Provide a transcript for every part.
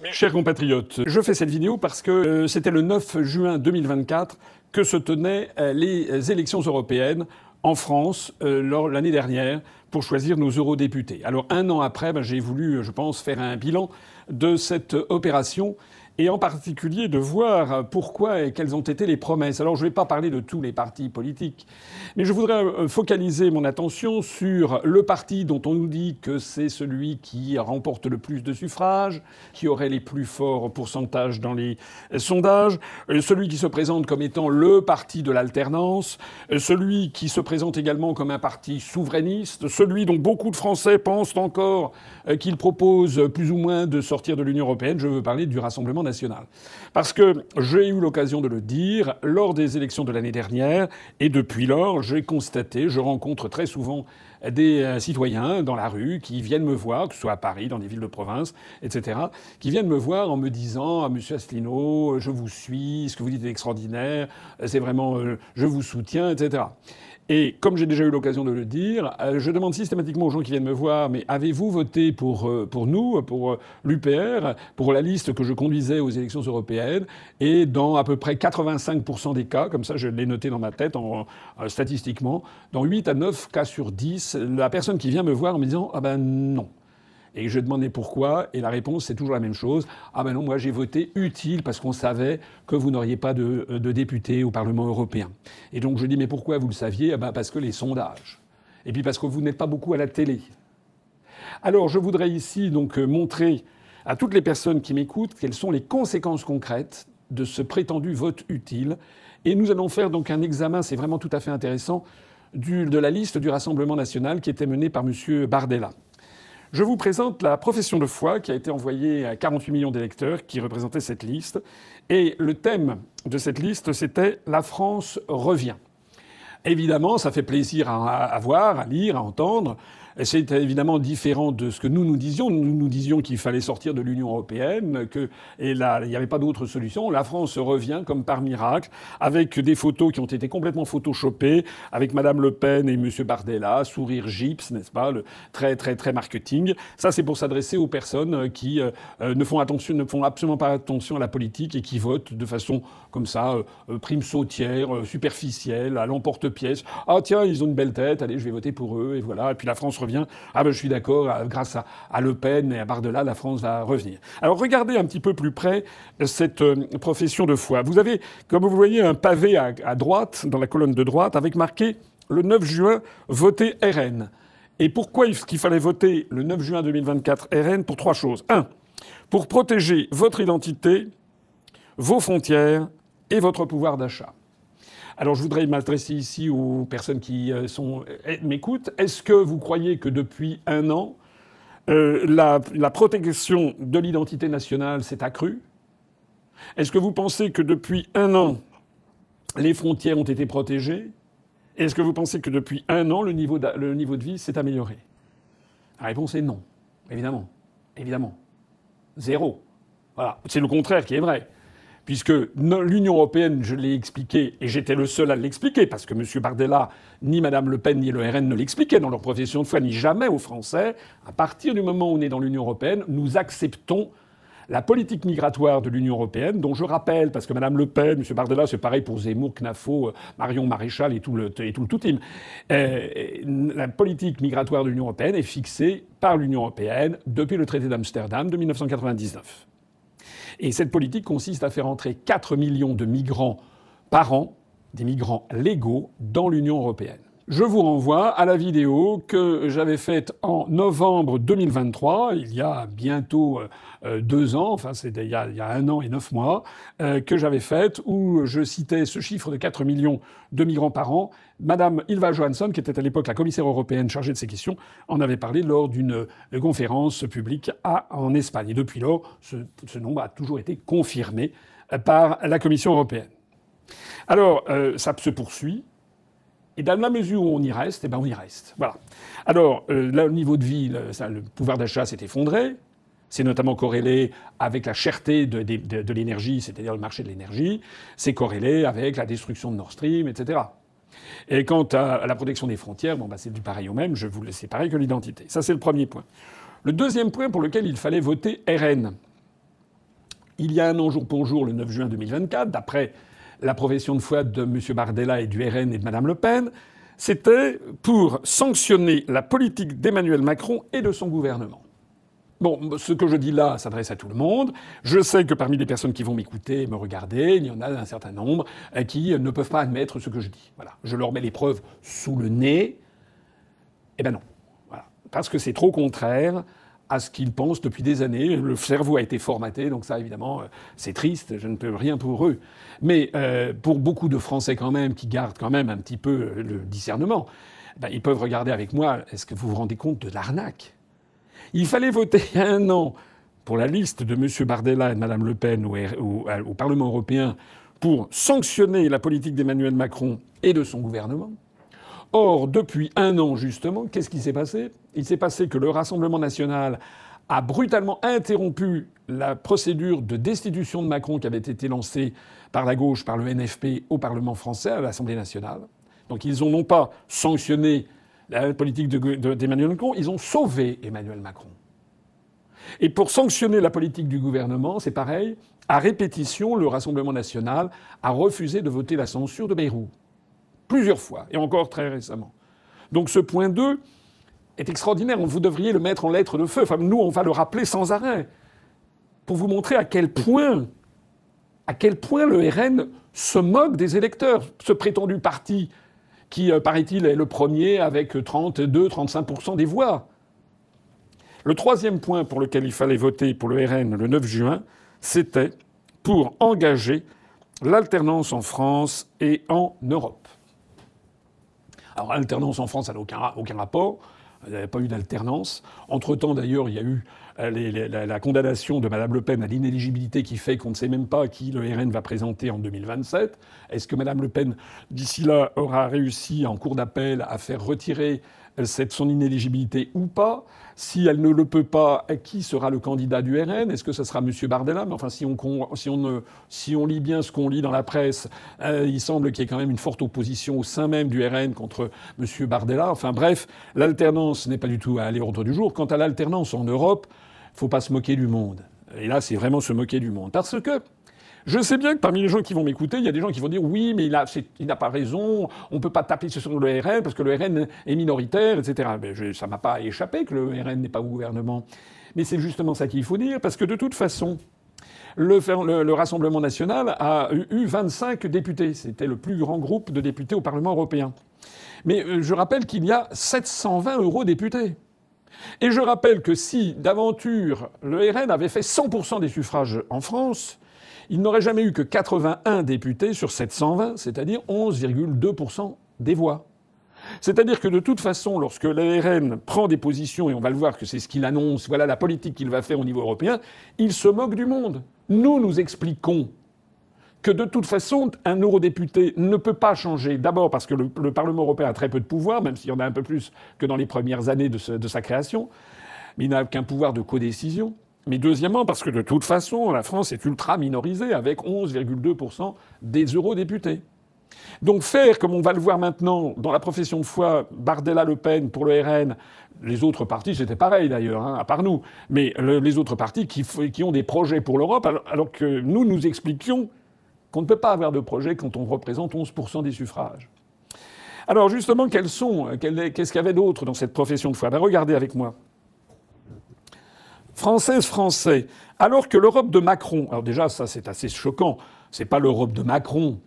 Mes chers compatriotes, je fais cette vidéo parce que c'était le 9 juin 2024 que se tenaient les élections européennes en France l'année dernière pour choisir nos eurodéputés. Alors un an après, j'ai voulu, je pense, faire un bilan de cette opération et en particulier de voir pourquoi et quelles ont été les promesses. Alors je ne vais pas parler de tous les partis politiques, mais je voudrais focaliser mon attention sur le parti dont on nous dit que c'est celui qui remporte le plus de suffrages, qui aurait les plus forts pourcentages dans les sondages, celui qui se présente comme étant le parti de l'alternance, celui qui se présente également comme un parti souverainiste, celui dont beaucoup de Français pensent encore qu'il propose plus ou moins de sortir de l'Union européenne. Je veux parler du Rassemblement national. Parce que j'ai eu l'occasion de le dire lors des élections de l'année dernière, et depuis lors, j'ai constaté, je rencontre très souvent des citoyens dans la rue qui viennent me voir, que ce soit à Paris, dans des villes de province, etc., qui viennent me voir en me disant « Ah, monsieur Asselineau, je vous suis, ce que vous dites est extraordinaire, c'est vraiment... je vous soutiens, etc. » Et comme j'ai déjà eu l'occasion de le dire, je demande systématiquement aux gens qui viennent me voir « Mais avez-vous voté pour nous, pour l'UPR, pour la liste que je conduisais aux élections européennes ?» Et dans à peu près 85% des cas, comme ça je l'ai noté dans ma tête statistiquement, dans 8 à 9 cas sur 10, la personne qui vient me voir en me disant « Ah ben non ». Et je demandais pourquoi, et la réponse c'est toujours la même chose. Ah ben non, moi j'ai voté utile parce qu'on savait que vous n'auriez pas de députés au Parlement européen. Et donc je dis mais pourquoi vous le saviez? Ah ben parce que les sondages. Et puis parce que vous n'êtes pas beaucoup à la télé. Alors je voudrais ici donc montrer à toutes les personnes qui m'écoutent quelles sont les conséquences concrètes de ce prétendu vote utile. Et nous allons faire donc un examen, c'est vraiment tout à fait intéressant, de la liste du Rassemblement national qui était menée par M. Bardella. Je vous présente la profession de foi qui a été envoyée à 48 millions d'électeurs qui représentaient cette liste. Et le thème de cette liste, c'était « La France revient ». Évidemment, ça fait plaisir à voir, à lire, à entendre. C'est évidemment différent de ce que nous disions. Nous disions qu'il fallait sortir de l'Union européenne, et là, il n'y avait pas d'autre solution. La France revient comme par miracle, avec des photos qui ont été complètement photoshopées, avec Madame Le Pen et Monsieur Bardella, sourire gypse, n'est-ce pas, le très très très marketing. Ça, c'est pour s'adresser aux personnes qui ne font absolument pas attention à la politique et qui votent de façon comme ça, prime sautière, superficielle, à l'emporte-pièce. Ah tiens, ils ont une belle tête, allez, je vais voter pour eux, et voilà. Et puis la France revient. Ah ben je suis d'accord, grâce à Le Pen et à Bardella, la France va revenir. Alors regardez un petit peu plus près cette profession de foi. Vous avez, comme vous voyez, un pavé à droite, dans la colonne de droite, avec marqué « Le 9 juin, votez RN ». Et pourquoi est-ce qu'il fallait voter le 9 juin 2024 RN? Pour trois choses. 1. Pour protéger votre identité, vos frontières et votre pouvoir d'achat. Alors je voudrais m'adresser ici aux personnes qui m'écoutent. Est-ce que vous croyez que depuis un an, la protection de l'identité nationale s'est accrue? Est-ce que vous pensez que depuis un an, les frontières ont été protégées? Est-ce que vous pensez que depuis un an, le niveau de vie s'est amélioré? La réponse est non. Évidemment. Évidemment. Zéro. Voilà. C'est le contraire qui est vrai. Puisque l'Union européenne, je l'ai expliqué, et j'étais le seul à l'expliquer, parce que M. Bardella, ni Mme Le Pen, ni le RN ne l'expliquaient dans leur profession de foi, ni jamais aux Français, à partir du moment où on est dans l'Union européenne, nous acceptons la politique migratoire de l'Union européenne, dont je rappelle, parce que Mme Le Pen, M. Bardella, c'est pareil pour Zemmour, Knafo, Marion Maréchal et tout le tout-team. La politique migratoire de l'Union européenne est fixée par l'Union européenne depuis le traité d'Amsterdam de 1999. Et cette politique consiste à faire entrer 4 millions de migrants par an, des migrants légaux, dans l'Union européenne. Je vous renvoie à la vidéo que j'avais faite en novembre 2023, il y a bientôt 2 ans, enfin c'était il y a 1 an et 9 mois, que j'avais faite, où je citais ce chiffre de 4 millions de migrants par an. Madame Ylva Johansson, qui était à l'époque la commissaire européenne chargée de ces questions, en avait parlé lors d'une conférence publique en Espagne. Et depuis lors, ce nombre a toujours été confirmé par la Commission européenne. Alors, ça se poursuit. Et dans la mesure où on y reste, eh ben on y reste. Voilà. Alors, là, le niveau de vie, le pouvoir d'achat s'est effondré. C'est notamment corrélé avec la cherté de l'énergie, c'est-à-dire le marché de l'énergie. C'est corrélé avec la destruction de Nord Stream, etc. Et quant à la protection des frontières, bon, bah, c'est du pareil au même. C'est pareil que l'identité. Ça, c'est le premier point. Le deuxième point pour lequel il fallait voter RN. il y a un an jour pour jour, le 9 juin 2024, d'après la profession de foi de M. Bardella et du RN et de Mme Le Pen, c'était pour sanctionner la politique d'Emmanuel Macron et de son gouvernement. Bon, ce que je dis là s'adresse à tout le monde. Je sais que parmi les personnes qui vont m'écouter et me regarder, il y en a un certain nombre qui ne peuvent pas admettre ce que je dis. Voilà. Je leur mets les preuves sous le nez. Eh ben non. Voilà. Parce que c'est trop contraire à ce qu'ils pensent depuis des années. Le cerveau a été formaté, donc ça, évidemment, c'est triste. Je ne peux rien pour eux. Mais pour beaucoup de Français, quand même, qui gardent quand même un petit peu le discernement, ben, ils peuvent regarder avec moi. Est-ce que vous vous rendez compte de l'arnaque ? Il fallait voter il y a un an pour la liste de M. Bardella et de Mme Le Pen au Parlement européen pour sanctionner la politique d'Emmanuel Macron et de son gouvernement. Or, depuis un an, justement, qu'est-ce qui s'est passé ? Il s'est passé que le Rassemblement national a brutalement interrompu la procédure de destitution de Macron qui avait été lancée par la gauche, par le NFP, au Parlement français, à l'Assemblée nationale. Donc ils n'ont non pas sanctionné la politique d'Emmanuel Macron, ils ont sauvé Emmanuel Macron. Et pour sanctionner la politique du gouvernement, c'est pareil. À répétition, le Rassemblement national a refusé de voter la censure de Bayrou. Plusieurs fois, et encore très récemment. Donc ce point 2 est extraordinaire. Vous devriez le mettre en lettres de feu. Enfin, nous, on va le rappeler sans arrêt. Pour vous montrer à quel point le RN se moque des électeurs. Ce prétendu parti qui, paraît-il, est le premier avec 32-35% des voix. Le troisième point pour lequel il fallait voter pour le RN le 9 juin, c'était pour engager l'alternance en France et en Europe. Alors, l'alternance en France, ça n'a aucun rapport. Il n'y avait pas eu d'alternance. Entre-temps, d'ailleurs, il y a eu la condamnation de Mme Le Pen à l'inéligibilité qui fait qu'on ne sait même pas qui le RN va présenter en 2027. Est-ce que Mme Le Pen, d'ici là, aura réussi en cour d'appel à faire retirer son inéligibilité ou pas? Si elle ne le peut pas, qui sera le candidat du RN? Est-ce que ce sera M. Bardella? Mais enfin, si on lit bien ce qu'on lit dans la presse, il semble qu'il y ait quand même une forte opposition au sein même du RN contre M. Bardella. Enfin bref, l'alternance n'est pas du tout à l'ordre du jour. Quant à l'alternance en Europe, il ne faut pas se moquer du monde. Et là, c'est vraiment se moquer du monde. Parce que je sais bien que parmi les gens qui vont m'écouter, il y a des gens qui vont dire oui, mais il n'a pas raison, on ne peut pas taper sur le RN parce que le RN est minoritaire, etc. Mais ça ne m'a pas échappé que le RN n'est pas au gouvernement. Mais c'est justement ça qu'il faut dire, parce que de toute façon, le Rassemblement national a eu 25 députés. C'était le plus grand groupe de députés au Parlement européen. Mais je rappelle qu'il y a 720 eurodéputés. Et je rappelle que si, d'aventure, le RN avait fait 100% des suffrages en France, il n'aurait jamais eu que 81 députés sur 720, c'est-à-dire 11,2% des voix. C'est-à-dire que de toute façon, lorsque le RN prend des positions, et on va le voir que c'est ce qu'il annonce, voilà la politique qu'il va faire au niveau européen, il se moque du monde. Nous expliquons que de toute façon, un eurodéputé ne peut pas changer. D'abord parce que le Parlement européen a très peu de pouvoir, même s'il y en a un peu plus que dans les premières années de sa création, mais il n'a qu'un pouvoir de codécision. Mais deuxièmement, parce que de toute façon, la France est ultra minorisée avec 11,2% des eurodéputés. Donc faire, comme on va le voir maintenant, dans la profession de foi, Bardella, Le Pen pour le RN, les autres partis, c'était pareil d'ailleurs, à part nous, mais les autres partis qui ont des projets pour l'Europe, alors que nous expliquions qu'on ne peut pas avoir de projet quand on représente 11% des suffrages. Alors justement, qu'est-ce qu'il y avait d'autre dans cette profession de foi ? Regardez avec moi. Françaises, Français, alors que l'Europe de Macron... Alors déjà, ça c'est assez choquant. C'est pas l'Europe de Macron.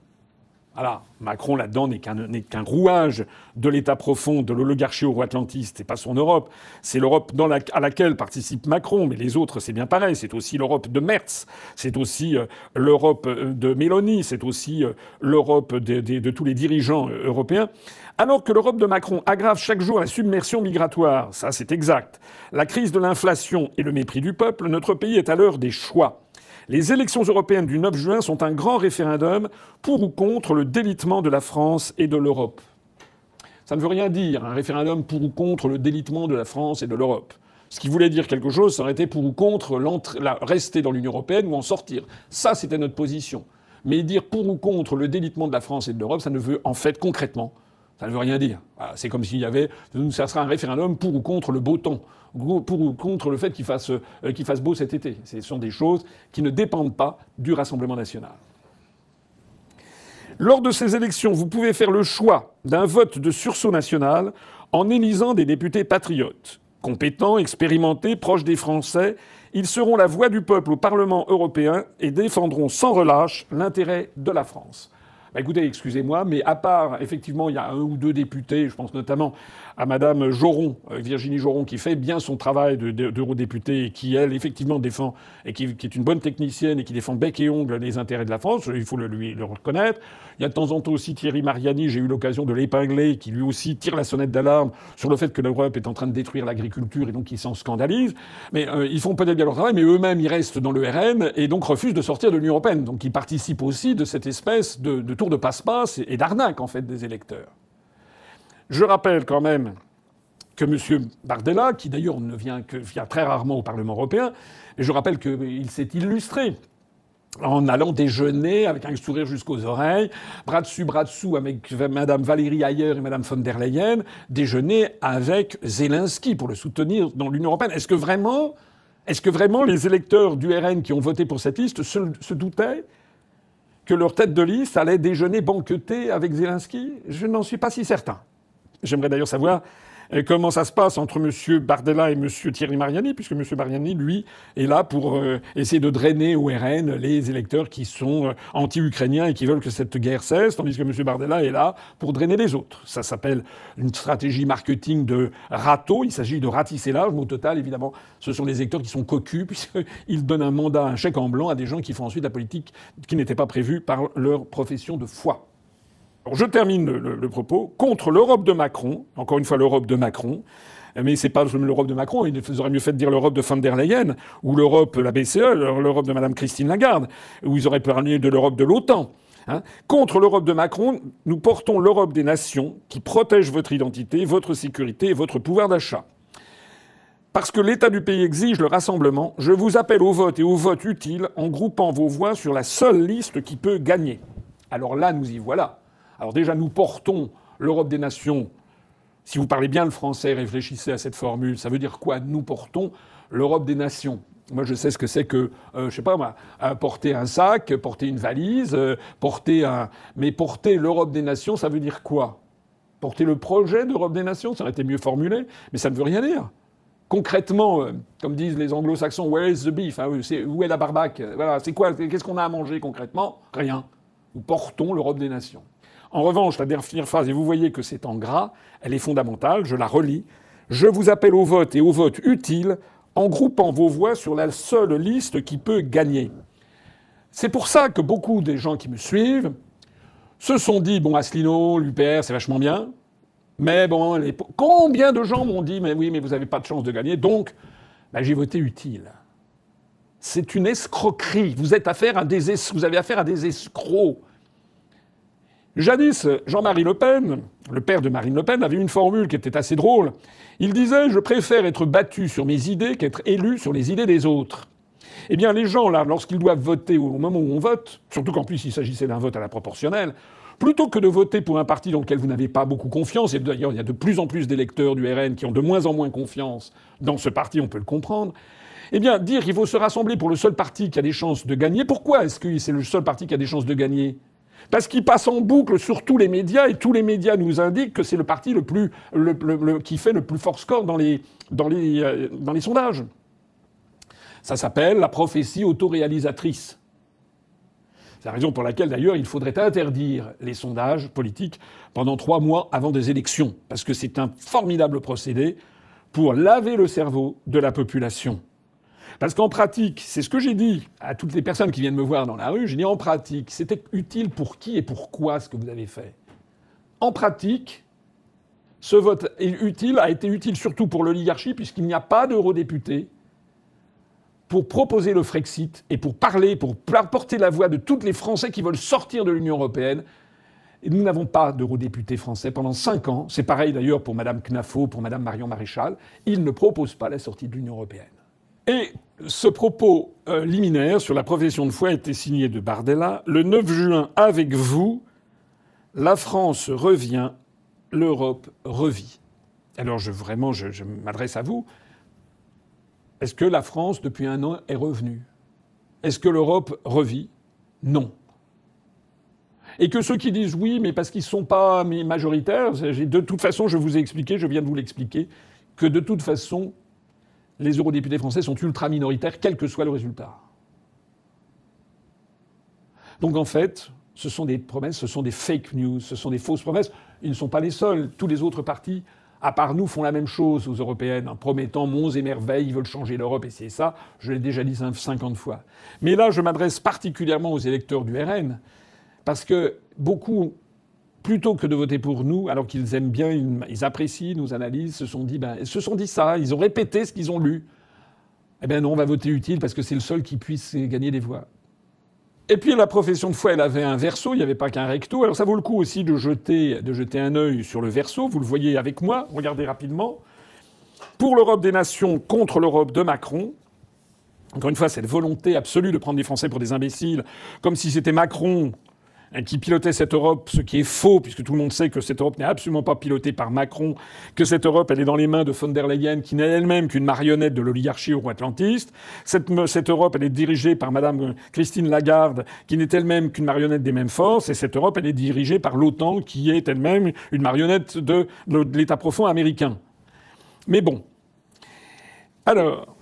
Voilà, Macron là-dedans n'est qu'un rouage de l'État profond, de l'oligarchie euro-atlantiste. C'est pas son Europe. C'est l'Europe à laquelle participe Macron. Mais les autres, c'est bien pareil. C'est aussi l'Europe de Merz. C'est aussi l'Europe de Mélanie. C'est aussi l'Europe de tous les dirigeants européens. Alors que l'Europe de Macron aggrave chaque jour la submersion migratoire, ça c'est exact, la crise de l'inflation et le mépris du peuple, notre pays est à l'heure des choix. Les élections européennes du 9 juin sont un grand référendum pour ou contre le délitement de la France et de l'Europe. Ça ne veut rien dire, un référendum pour ou contre le délitement de la France et de l'Europe. Ce qui voulait dire quelque chose, ça aurait été pour ou contre rester dans l'Union européenne ou en sortir. Ça, c'était notre position. Mais dire pour ou contre le délitement de la France et de l'Europe, ça ne veut en fait concrètement, Ça ne veut rien dire. Voilà, c'est comme s'il y avait... Ça sera un référendum pour ou contre le beau temps, pour ou contre le fait qu'il fasse beau cet été. Ce sont des choses qui ne dépendent pas du Rassemblement national. Lors de ces élections, vous pouvez faire le choix d'un vote de sursaut national en élisant des députés patriotes. Compétents, expérimentés, proches des Français, ils seront la voix du peuple au Parlement européen et défendront sans relâche l'intérêt de la France. Bah écoutez, excusez-moi, mais à part, effectivement, il y a 1 ou 2 députés, je pense notamment à Madame Joron, Virginie Joron, qui fait bien son travail d'eurodéputée et qui, elle, effectivement, défend, et qui est une bonne technicienne et qui défend bec et ongle les intérêts de la France, il faut le reconnaître. Il y a de temps en temps aussi Thierry Mariani, j'ai eu l'occasion de l'épingler, qui lui aussi tire la sonnette d'alarme sur le fait que l'Europe est en train de détruire l'agriculture et donc ils s'en scandalisent. Mais ils font peut-être bien leur travail, mais eux-mêmes, ils restent dans le RN et donc refusent de sortir de l'Union européenne. Donc ils participent aussi de cette espèce de tour de passe-passe et d'arnaque, en fait, des électeurs. Je rappelle quand même que M. Bardella, qui d'ailleurs vient très rarement au Parlement européen, mais je rappelle qu'il s'est illustré en allant déjeuner avec un sourire jusqu'aux oreilles, bras dessous avec Mme Valérie Hayer et Mme von der Leyen, déjeuner avec Zelensky pour le soutenir dans l'Union européenne. Est-ce que vraiment les électeurs du RN qui ont voté pour cette liste se doutaient que leur tête de liste allait déjeuner banqueter avec Zelensky? Je n'en suis pas si certain. J'aimerais d'ailleurs savoir comment ça se passe entre M. Bardella et M. Thierry Mariani, puisque M. Mariani, lui, est là pour essayer de drainer au RN les électeurs qui sont anti-ukrainiens et qui veulent que cette guerre cesse, tandis que M. Bardella est là pour drainer les autres. Ça s'appelle une stratégie marketing de râteau. Il s'agit de ratisser large, mais au total, évidemment, ce sont les électeurs qui sont cocus, puisqu'ils donnent un mandat, un chèque en blanc à des gens qui font ensuite la politique qui n'était pas prévue par leur profession de foi. Alors je termine le propos. Contre l'Europe de Macron, encore une fois l'Europe de Macron, mais c'est pas l'Europe de Macron, ils auraient mieux fait de dire l'Europe de von der Leyen, ou l'Europe, la BCE, l'Europe de Madame Christine Lagarde, ou ils auraient parlé de l'Europe de l'OTAN. Hein. Contre l'Europe de Macron, nous portons l'Europe des nations qui protège votre identité, votre sécurité et votre pouvoir d'achat. Parce que l'État du pays exige le rassemblement, je vous appelle au vote et au vote utile en groupant vos voix sur la seule liste qui peut gagner. Alors là, nous y voilà. Alors déjà, nous portons l'Europe des nations. Si vous parlez bien le français, réfléchissez à cette formule. Ça veut dire quoi? Nous portons l'Europe des nations. Moi, je sais ce que c'est que, je sais pas moi, porter un sac, porter une valise, Mais porter l'Europe des nations, ça veut dire quoi? Porter le projet d'Europe des nations, ça aurait été mieux formulé, mais ça ne veut rien dire. Concrètement, comme disent les anglo-saxons, where is the beef? Où est la barbaque? Voilà, c'est quoi? Qu'est-ce qu'on a à manger concrètement? Rien. Nous portons l'Europe des nations. En revanche, la dernière phrase, et vous voyez que c'est en gras, elle est fondamentale, je la relis. Je vous appelle au vote et au vote utile en groupant vos voix sur la seule liste qui peut gagner. C'est pour ça que beaucoup des gens qui me suivent se sont dit, bon, Asselineau, l'UPR, c'est vachement bien, mais bon, combien de gens m'ont dit, mais oui, mais vous n'avez pas de chance de gagner, donc j'ai voté utile. C'est une escroquerie. Vous avez affaire à des escrocs. Jadis, Jean-Marie Le Pen, le père de Marine Le Pen, avait une formule qui était assez drôle. Il disait « Je préfère être battu sur mes idées qu'être élu sur les idées des autres ». Eh bien, les gens, là, lorsqu'ils doivent voter au moment où on vote, surtout qu'en plus il s'agissait d'un vote à la proportionnelle, plutôt que de voter pour un parti dans lequel vous n'avez pas beaucoup confiance, et d'ailleurs il y a de plus en plus d'électeurs du RN qui ont de moins en moins confiance dans ce parti, on peut le comprendre, eh bien, dire qu'il faut se rassembler pour le seul parti qui a des chances de gagner, pourquoi est-ce que c'est le seul parti qui a des chances de gagner ? Parce qu'il passe en boucle sur tous les médias, et tous les médias nous indiquent que c'est le parti qui fait le plus fort score dans les sondages. Ça s'appelle la prophétie autoréalisatrice. C'est la raison pour laquelle, d'ailleurs, il faudrait interdire les sondages politiques pendant 3 mois avant des élections. Parce que c'est un formidable procédé pour laver le cerveau de la population. Parce qu'en pratique, c'est ce que j'ai dit à toutes les personnes qui viennent me voir dans la rue, j'ai dit en pratique, c'était utile pour qui et pourquoi ce que vous avez fait. En pratique, ce vote a été utile surtout pour l'oligarchie, puisqu'il n'y a pas d'eurodéputés pour proposer le Frexit et pour parler, pour porter la voix de tous les Français qui veulent sortir de l'Union européenne. Et nous n'avons pas d'eurodéputés français pendant 5 ans. C'est pareil d'ailleurs pour Mme Knafo, pour Mme Marion Maréchal. Ils ne proposent pas la sortie de l'Union européenne. Et ce propos liminaire sur la profession de foi a été signé de Bardella. Le 9 juin, avec vous, la France revient l'Europe revit. Alors je m'adresse à vous. Est-ce que la France, depuis un an, est revenue? Est-ce que l'Europe revit? Non. Et que ceux qui disent oui, mais parce qu'ils ne sont pas majoritaires, de toute façon, je vous ai expliqué, je viens de vous l'expliquer, que de toute façon, les eurodéputés français sont ultra minoritaires, quel que soit le résultat. Donc en fait, ce sont des promesses, ce sont des fake news, ce sont des fausses promesses. Ils ne sont pas les seuls. Tous les autres partis, à part nous, font la même chose aux européennes, en promettant monts et merveilles, ils veulent changer l'Europe, et c'est ça. Je l'ai déjà dit 50 fois. Mais là, je m'adresse particulièrement aux électeurs du RN, parce que beaucoup, plutôt que de voter pour nous, alors qu'ils aiment bien, ils apprécient nos analyses, se sont dit ça, ils ont répété ce qu'ils ont lu. Eh bien non, on va voter utile parce que c'est le seul qui puisse gagner des voix. Et puis la profession de foi, elle avait un verso, il n'y avait pas qu'un recto. Alors ça vaut le coup aussi de jeter un œil sur le verso. Vous le voyez avec moi, regardez rapidement. Pour l'Europe des nations contre l'Europe de Macron. Encore une fois, cette volonté absolue de prendre les Français pour des imbéciles, comme si c'était Macron qui pilotait cette Europe, ce qui est faux, puisque tout le monde sait que cette Europe n'est absolument pas pilotée par Macron, que cette Europe, elle est dans les mains de von der Leyen, qui n'est elle-même qu'une marionnette de l'oligarchie euro-atlantiste. Cette Europe, elle est dirigée par Madame Christine Lagarde, qui n'est elle-même qu'une marionnette des mêmes forces, et cette Europe, elle est dirigée par l'OTAN, qui est elle-même une marionnette de l'État profond américain. Mais bon. Alors,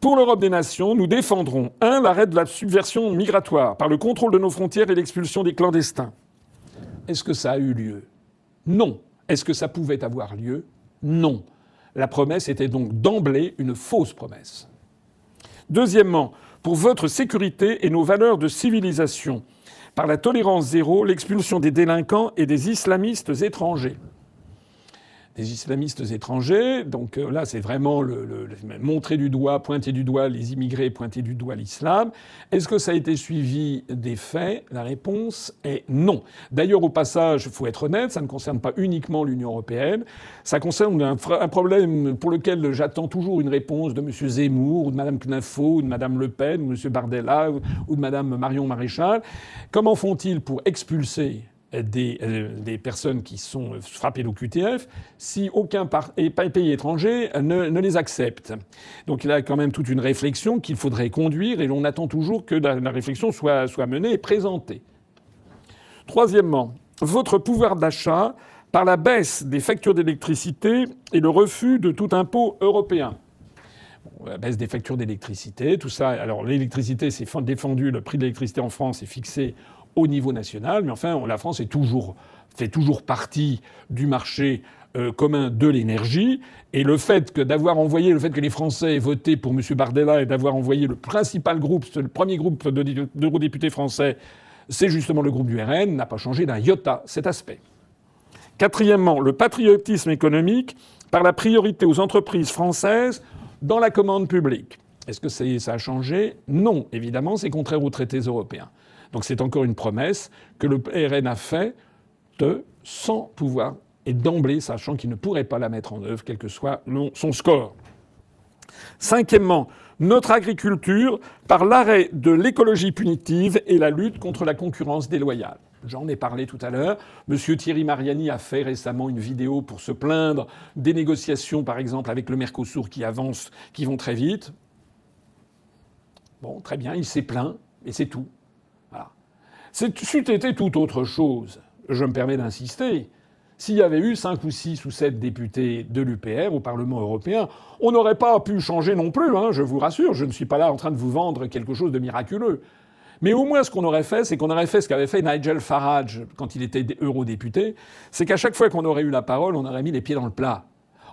pour l'Europe des nations, nous défendrons l'arrêt de la subversion migratoire par le contrôle de nos frontières et l'expulsion des clandestins. Est-ce que ça a eu lieu? Non. Est-ce que ça pouvait avoir lieu? Non. La promesse était donc d'emblée une fausse promesse. Deuxièmement, pour votre sécurité et nos valeurs de civilisation, par la tolérance zéro, l'expulsion des délinquants et des islamistes étrangers. Des islamistes étrangers. Donc là, c'est vraiment montrer du doigt, pointer du doigt les immigrés, pointer du doigt l'islam. Est-ce que ça a été suivi des faits? La réponse est non. D'ailleurs, au passage, il faut être honnête, ça ne concerne pas uniquement l'Union européenne. Ça concerne un problème pour lequel j'attends toujours une réponse de M. Zemmour, ou de Mme Knafo, ou de Mme Le Pen, ou de M. Bardella, ou de Mme Marion Maréchal. Comment font-ils pour expulser des personnes qui sont frappées d'OQTF si aucun pays étranger ne les accepte. Donc il y a quand même toute une réflexion qu'il faudrait conduire et on attend toujours que la réflexion soit menée et présentée. Troisièmement, votre pouvoir d'achat par la baisse des factures d'électricité et le refus de tout impôt européen. La baisse des factures d'électricité, tout ça. Alors l'électricité, c'est défendu, le prix de l'électricité en France est fixé au niveau national, mais enfin, la France fait toujours partie du marché commun de l'énergie. Et le fait que les Français aient voté pour M. Bardella et d'avoir envoyé le principal groupe, le premier groupe d'eurodéputés français, c'est justement le groupe du RN, n'a pas changé d'un iota cet aspect. Quatrièmement, le patriotisme économique par la priorité aux entreprises françaises dans la commande publique. Est-ce que ça a changé? Non, évidemment, c'est contraire aux traités européens. Donc c'est encore une promesse que le RN a faite sans pouvoir, et d'emblée, sachant qu'il ne pourrait pas la mettre en œuvre, quel que soit son score. Cinquièmement, notre agriculture par l'arrêt de l'écologie punitive et la lutte contre la concurrence déloyale. J'en ai parlé tout à l'heure. Monsieur Thierry Mariani a fait récemment une vidéo pour se plaindre des négociations, par exemple, avec le Mercosur qui avancent, qui vont très vite. Bon, très bien, il s'est plaint, et c'est tout. Voilà. C'eût été tout autre chose, je me permets d'insister. S'il y avait eu 5 ou 6 ou 7 députés de l'UPR au Parlement européen, on n'aurait pas pu changer non plus, hein, je vous rassure. Je ne suis pas là en train de vous vendre quelque chose de miraculeux. Mais au moins, ce qu'on aurait fait, c'est qu'on aurait fait ce qu'avait fait Nigel Farage quand il était eurodéputé, c'est qu'à chaque fois qu'on aurait eu la parole, on aurait mis les pieds dans le plat.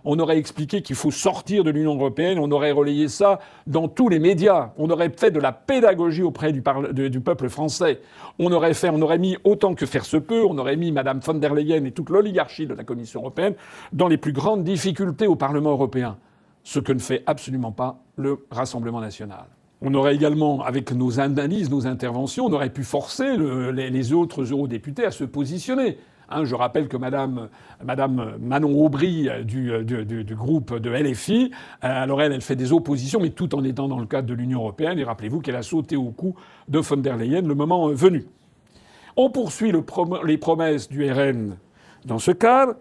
On aurait expliqué qu'il faut sortir de l'Union européenne, on aurait relayé ça dans tous les médias, on aurait fait de la pédagogie auprès du peuple français. On aurait mis autant que faire se peut, on aurait mis Mme von der Leyen et toute l'oligarchie de la Commission européenne dans les plus grandes difficultés au Parlement européen. Ce que ne fait absolument pas le Rassemblement national. On aurait également, avec nos analyses, nos interventions, on aurait pu forcer les autres eurodéputés à se positionner. Hein, je rappelle que Madame Manon Aubry du groupe de LFI, alors elle fait des oppositions, mais tout en étant dans le cadre de l'Union européenne. Et rappelez-vous qu'elle a sauté au cou de von der Leyen le moment venu. On poursuit les promesses du RN Dans ce cadre,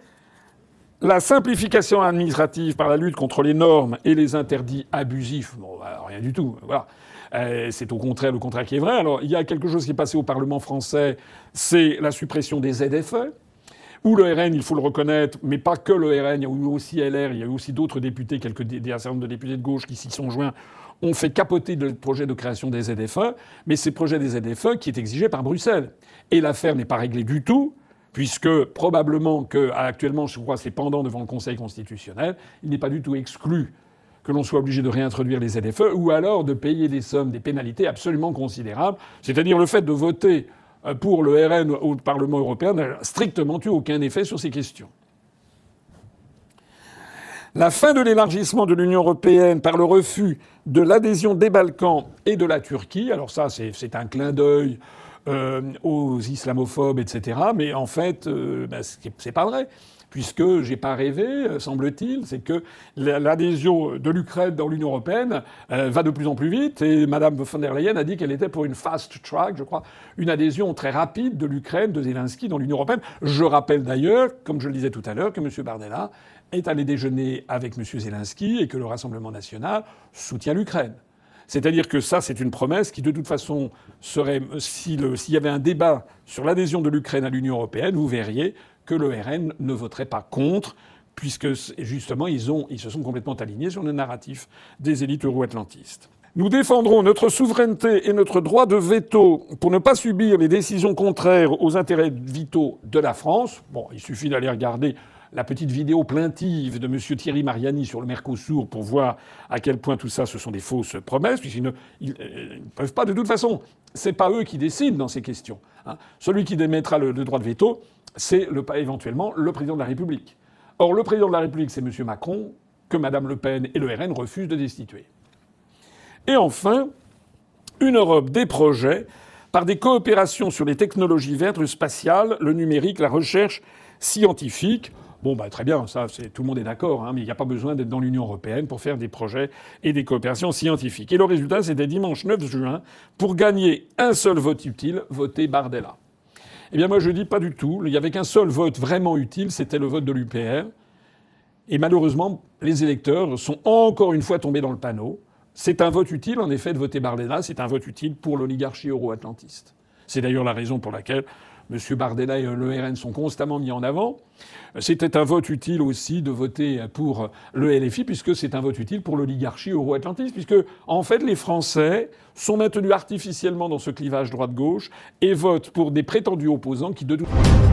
la simplification administrative par la lutte contre les normes et les interdits abusifs, bon, bah, rien du tout. Voilà. C'est au contraire le contraire qui est vrai. Alors, il y a quelque chose qui est passé au Parlement français, c'est la suppression des ZFE, où le RN, il faut le reconnaître, mais pas que le RN, il y a eu aussi LR, il y a eu aussi d'autres députés, un certain nombre de députés de gauche qui s'y sont joints, ont fait capoter le projet de création des ZFE, mais ces projets des ZFE qui est exigé par Bruxelles. Et l'affaire n'est pas réglée du tout, puisque probablement que actuellement, je crois, c'est pendant devant le Conseil constitutionnel, il n'est pas du tout exclu que l'on soit obligé de réintroduire les ZFE, ou alors de payer des sommes, des pénalités absolument considérables. C'est-à-dire le fait de voter pour le RN au Parlement européen n'a strictement eu aucun effet sur ces questions. La fin de l'élargissement de l'Union européenne par le refus de l'adhésion des Balkans et de la Turquie, alors ça c'est un clin d'œil aux islamophobes, etc. Mais en fait, c'est pas vrai. Puisque j'ai pas rêvé, semble-t-il, c'est que l'adhésion de l'Ukraine dans l'Union européenne va de plus en plus vite. Et Mme von der Leyen a dit qu'elle était pour une fast track, je crois, une adhésion très rapide de l'Ukraine, de Zelensky dans l'Union européenne. Je rappelle d'ailleurs, comme je le disais tout à l'heure, que M. Bardella est allé déjeuner avec M. Zelensky et que le Rassemblement national soutient l'Ukraine. C'est-à-dire que ça, c'est une promesse qui, de toute façon, serait... S'il y avait un débat sur l'adhésion de l'Ukraine à l'Union européenne, vous verriez que le RN ne voterait pas contre, puisque, justement, ils se sont complètement alignés sur le narratif des élites euro-atlantistes. Nous défendrons notre souveraineté et notre droit de veto pour ne pas subir les décisions contraires aux intérêts vitaux de la France. Bon, il suffit d'aller regarder la petite vidéo plaintive de M. Thierry Mariani sur le Mercosur pour voir à quel point tout ça, ce sont des fausses promesses, puisqu'ils ne peuvent pas, de toute façon. C'est pas eux qui décident dans ces questions. Hein. Celui qui démettra le droit de veto, c'est éventuellement le président de la République. Or, le président de la République, c'est M. Macron, que Mme Le Pen et le RN refusent de destituer. Et enfin, une Europe des projets par des coopérations sur les technologies vertes, le spatial, le numérique, la recherche scientifique. Bon, bah, très bien, ça, tout le monde est d'accord, hein, mais il n'y a pas besoin d'être dans l'Union européenne pour faire des projets et des coopérations scientifiques. Et le résultat, c'était dimanche 9 juin, pour gagner un seul vote utile, voter Bardella. Eh bien, moi, je dis pas du tout. Il n'y avait qu'un seul vote vraiment utile, c'était le vote de l'UPR. Et malheureusement, les électeurs sont encore une fois tombés dans le panneau. C'est un vote utile, en effet, de voter Bardella. C'est un vote utile pour l'oligarchie euro-atlantiste. C'est d'ailleurs la raison pour laquelle M. Bardella et le RN sont constamment mis en avant. C'était un vote utile aussi de voter pour le LFI, puisque c'est un vote utile pour l'oligarchie euro-atlantiste, puisque, en fait, les Français sont maintenus artificiellement dans ce clivage droite-gauche et votent pour des prétendus opposants qui, de toute façon...